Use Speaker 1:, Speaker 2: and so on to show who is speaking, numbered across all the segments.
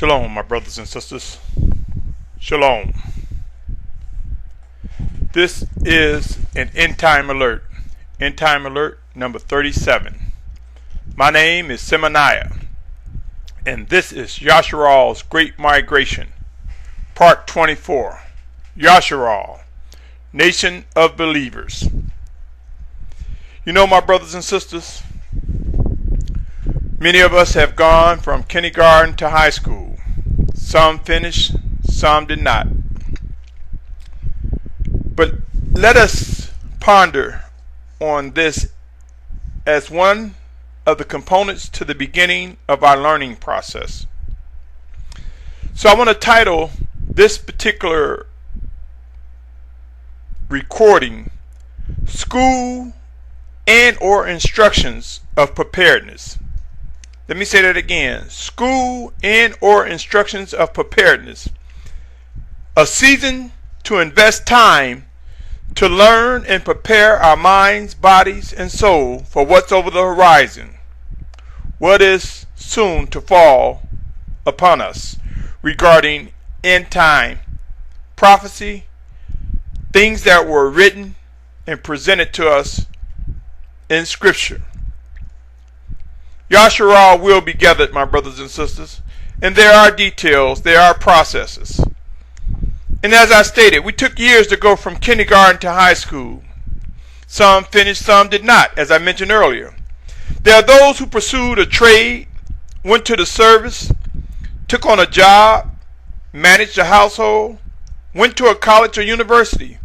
Speaker 1: Shalom, my brothers and sisters. Shalom. This is an end time alert. End time alert number 37. My name is Symmanayah, and this is Yashar'al's Great Migration, Part 24. Yashar'al, Nation of Believers. You know, my brothers and sisters, many of us have gone from kindergarten to high school. Some finished, some did not. But let us ponder on this as one of the components to the beginning of our learning process. So I want to title this particular recording, School and or Instructions of Preparedness. Let me say that again. School and or Instructions of Preparedness. A season to invest time to learn and prepare our minds, bodies, and soul for what's over the horizon, what is soon to fall upon us regarding end time prophecy, things that were written and presented to us in Scripture. Yashar'al will be gathered, my brothers and sisters, and there are details, there are processes. And as I stated, we took years to go from kindergarten to high school. Some finished, some did not, as I mentioned earlier. There are those who pursued a trade, went to the service, took on a job, managed a household, went to a college or university,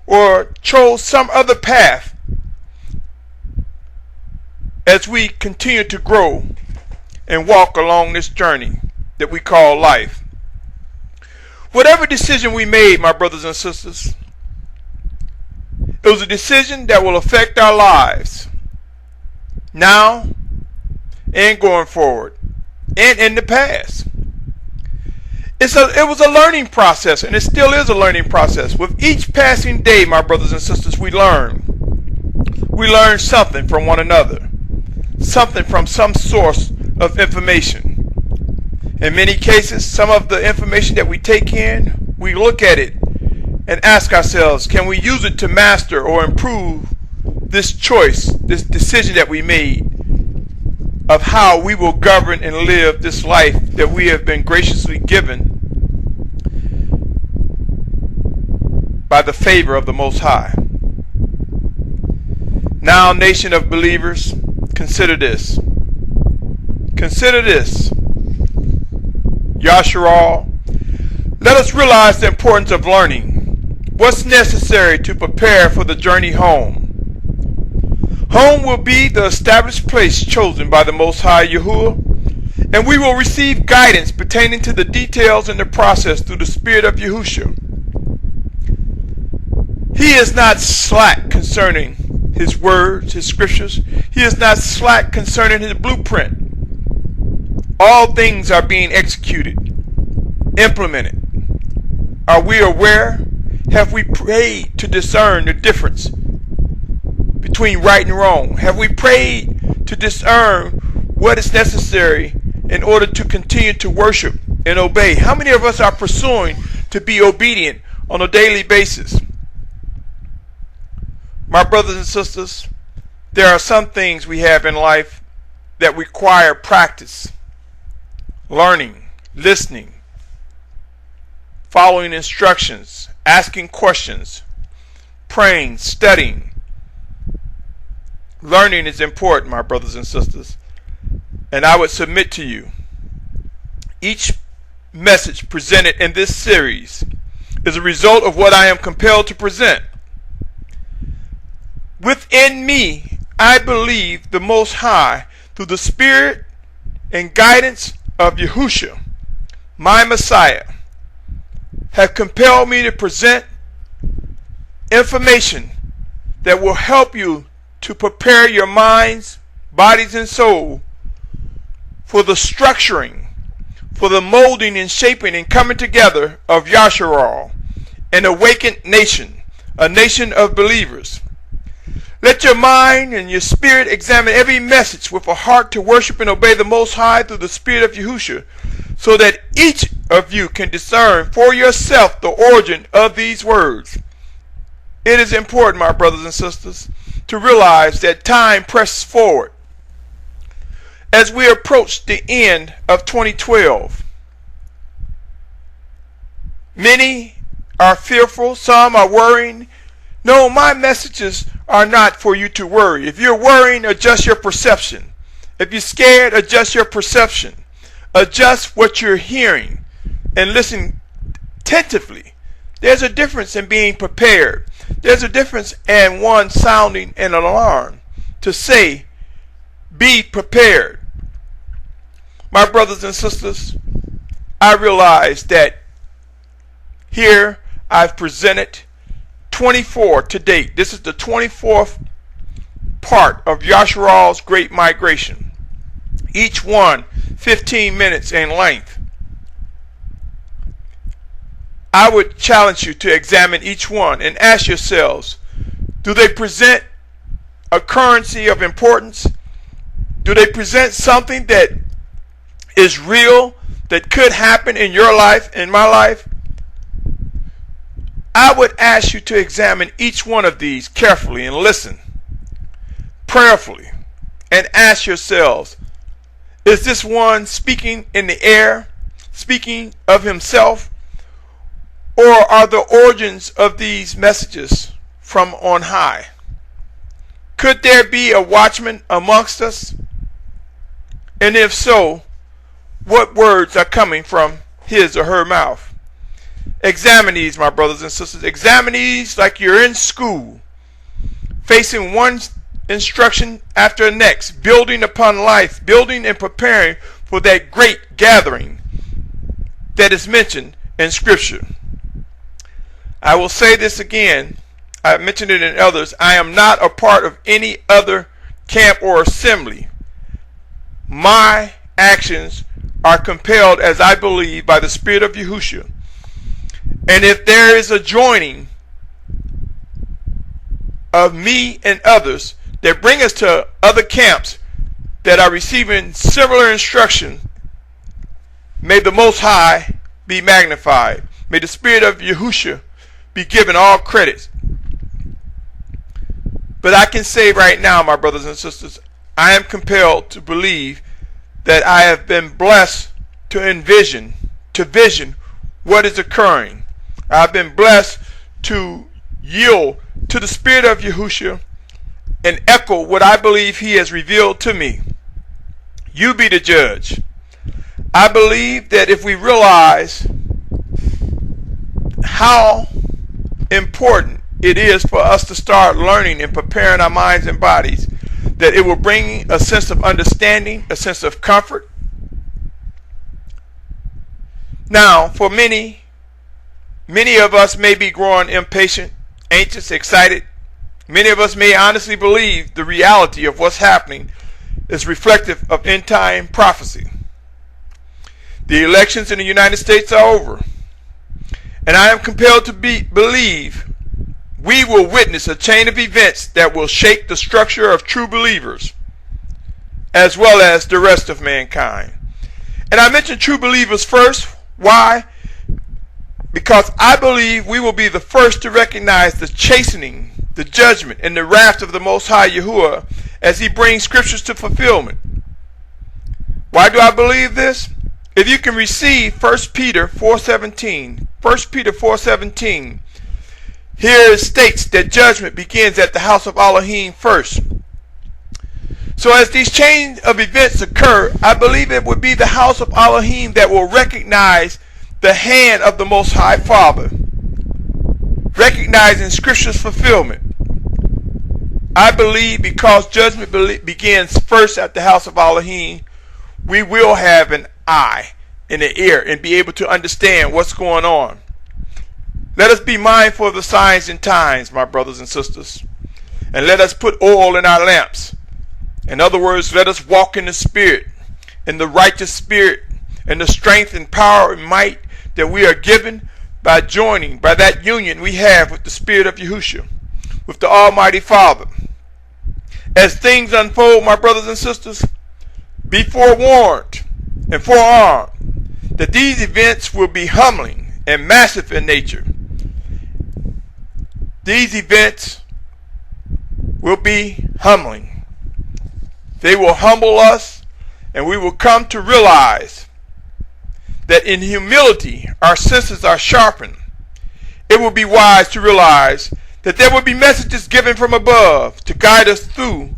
Speaker 1: or chose some other path as we continue to grow and walk along this journey that we call life. Whatever decision we made, my brothers and sisters, it was a decision that will affect our lives now and going forward and in the past. It was a learning process, and it still is a learning process. With each passing day, my brothers and sisters, we learn. We learn something from one another, something from some source of information. In many cases, some of the information that we take in, we look at it and ask ourselves, can we use it to master or improve this choice, this decision that we made of how we will govern and live this life that we have been graciously given by the favor of the Most High. Now, nation of believers, consider this. Consider this. Yashar'al, let us realize the importance of learning. What's necessary to prepare for the journey home? Home will be the established place chosen by the Most High Yahuwah, and we will receive guidance pertaining to the details in the process through the Spirit of Yahusha. He is not slack concerning His words, His scriptures. He is not slack concerning His blueprint. All things are being executed, implemented. Are we aware? Have we prayed to discern the difference between right and wrong? Have we prayed to discern what is necessary in order to continue to worship and obey? How many of us are pursuing to be obedient on a daily basis? My brothers and sisters, there are some things we have in life that require practice. Learning, listening, following instructions, asking questions, praying, studying. Learning is important, my brothers and sisters. And I would submit to you, each message presented in this series is a result of what I am compelled to present. Within me, I believe the Most High, through the Spirit and guidance of Yahusha, my Messiah, have compelled me to present information that will help you to prepare your minds, bodies, and soul for the structuring, for the molding and shaping and coming together of Yashar'al, an awakened nation, a nation of believers. Let your mind and your spirit examine every message with a heart to worship and obey the Most High through the Spirit of Yahusha, so that each of you can discern for yourself the origin of these words. It is important, my brothers and sisters, to realize that time presses forward. As we approach the end of 2012, many are fearful, some are worrying. No, my messages are not for you to worry. If you're worrying, adjust your perception. If you're scared, adjust your perception. Adjust what you're hearing and listen attentively. There's a difference in being prepared. There's a difference in one sounding an alarm to say, be prepared. My brothers and sisters, I realize that here I've presented 24 to date. This is the 24th part of Yashar'al's Great Migration. Each one 15 minutes in length. I would challenge you to examine each one and ask yourselves, do they present a currency of importance? Do they present something that is real, that could happen in your life, in my life? I would ask you to examine each one of these carefully and listen prayerfully and ask yourselves, is this one speaking in the air, speaking of himself, or are the origins of these messages from on high? Could there be a watchman amongst us? And if so, what words are coming from his or her mouth? Examine these, my brothers and sisters. Examine these like you're in school, facing one instruction after the next, building upon life, building and preparing for that great gathering that is mentioned in Scripture. I will say this again. I mentioned it in others. I am not a part of any other camp or assembly. My actions are compelled, as I believe, by the Spirit of Yahusha. And if there is a joining of me and others that bring us to other camps that are receiving similar instruction, may the Most High be magnified. May the Spirit of Yahusha be given all credit. But I can say right now, my brothers and sisters, I am compelled to believe that I have been blessed to vision what is occurring. I've been blessed to yield to the Spirit of Yahusha and echo what I believe He has revealed to me. You be the judge. I believe that if we realize how important it is for us to start learning and preparing our minds and bodies, that it will bring a sense of understanding, a sense of comfort. Now, for many of us may be growing impatient, anxious, excited. Many of us may honestly believe the reality of what's happening is reflective of end-time prophecy. The elections in the United States are over, and I am compelled to believe we will witness a chain of events that will shake the structure of true believers as well as the rest of mankind. And I mention true believers first. Why? Because I believe we will be the first to recognize the chastening, the judgment, and the wrath of the Most High Yahuwah as He brings scriptures to fulfillment. Why do I believe this? If you can receive 1 Peter 4:17, here it states that judgment begins at the house of Elohim first. So as these chain of events occur, I believe it would be the house of Elohim that will recognize the hand of the Most High Father, recognizing Scripture's fulfillment. I believe because judgment begins first at the house of Elohim, we will have an eye and an ear and be able to understand what's going on. Let us be mindful of the signs and times, my brothers and sisters, and let us put oil in our lamps. In other words, let us walk in the Spirit, in the righteous Spirit, in the strength and power and might that we are given by joining, by that union we have with the Spirit of Yahusha, with the Almighty Father. As things unfold, my brothers and sisters, be forewarned and forearmed. that these events will be humbling and massive in nature. These events will be humbling. They will humble us, and we will come to realize that in humility our senses are sharpened. It will be wise to realize that there will be messages given from above to guide us through.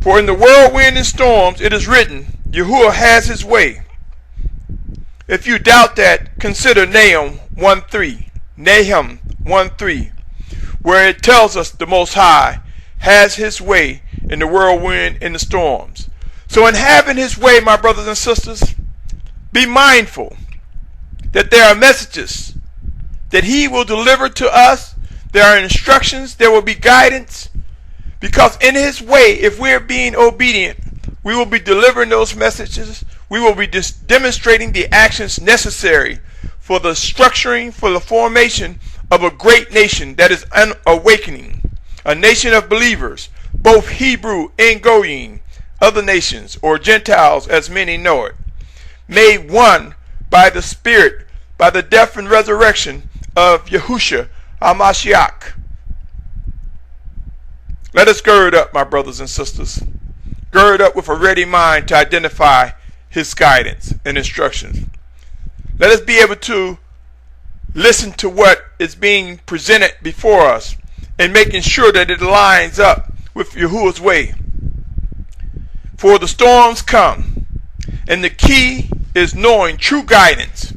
Speaker 1: For in the whirlwind and storms it is written, Yahuwah has his way. If you doubt that, consider Nahum 1:3. Nahum 1:3, where it tells us the Most High has his way in the whirlwind and the storms. So in having his way, my brothers and sisters, be mindful that there are messages that he will deliver to us. There are instructions, there will be guidance, because in his way, if we're being obedient, we will be delivering those messages. We will be demonstrating the actions necessary for the structuring, for the formation of a great nation that is awakening, a nation of believers, both Hebrew and Goyim, other nations, or Gentiles as many know it, made one by the Spirit, by the death and resurrection of Yahusha HaMashiach. Let us gird up, my brothers and sisters. Gird up with a ready mind to identify his guidance and instructions. Let us be able to listen to what is being presented before us and making sure that it lines up with Yahuwah's way. For the storms come, and the key is knowing true guidance.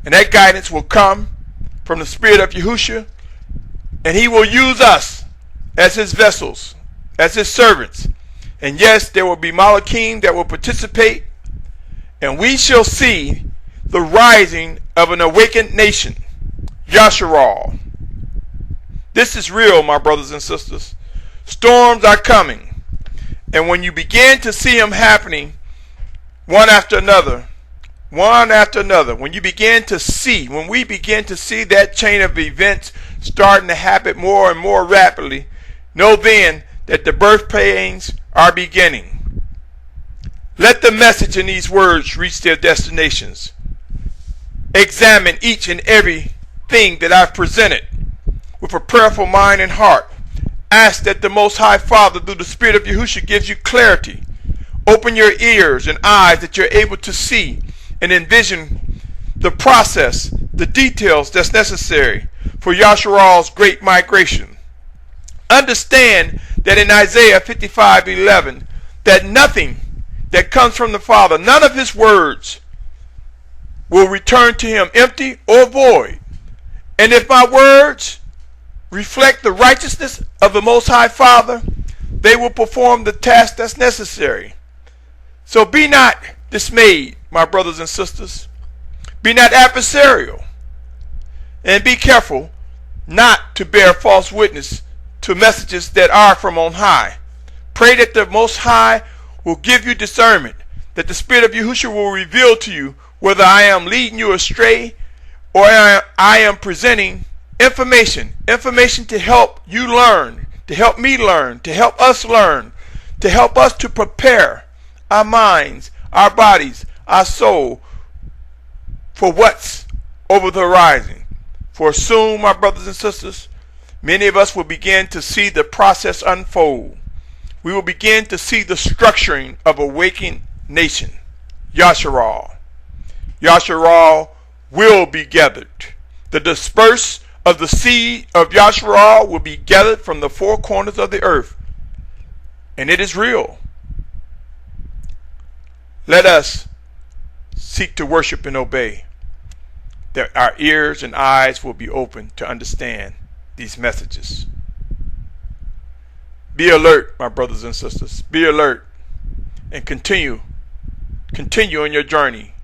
Speaker 1: And that guidance will come from the Spirit of Yahusha, and he will use us as his vessels, as his servants. And yes, there will be Malachim that will participate, and we shall see the rising of an awakened nation, Yashar'al. This is real, my brothers and sisters. Storms are coming, and when you begin to see them happening one after another, when we begin to see that chain of events starting to happen more and more rapidly, know then that the birth pains are beginning. Let the message in these words reach their destinations. Examine each and every thing that I've presented with a prayerful mind and heart. Ask that the Most High Father, through the Spirit of Yahusha, gives you clarity. Open your ears and eyes that you're able to see and envision the process, the details that's necessary for Yashar'al's great migration. Understand that in Isaiah 55:11, that nothing that comes from the Father, none of his words will return to him empty or void. And if my words reflect the righteousness of the Most High Father, they will perform the task that's necessary. So be not dismayed, my brothers and sisters. Be not adversarial, and be careful not to bear false witness to messages that are from on high. Pray that the Most High will give you discernment, that the Spirit of Yahusha will reveal to you whether I am leading you astray or I am presenting information to help you learn, to help me learn, to help us learn, to help us to prepare our minds, our bodies, our soul for what's over the horizon. For soon, my brothers and sisters, many of us will begin to see the process unfold. We will begin to see the structuring of a waking nation, Yashar'al. Yashar'al will be gathered. The disperse of the seed of Yashar'al will be gathered from the four corners of the earth. And it is real. Let us seek to worship and obey, that our ears and eyes will be open to understand these messages. Be alert, my brothers and sisters. Be alert and continue on your journey.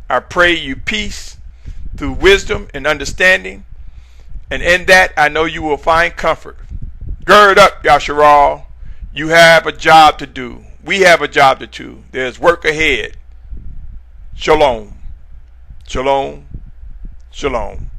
Speaker 1: I pray you peace through wisdom and understanding, and in that I know you will find comfort. Gird up, Yashar'al. You have a job to do. We have a job to do. There's work ahead. Shalom. Shalom. Shalom.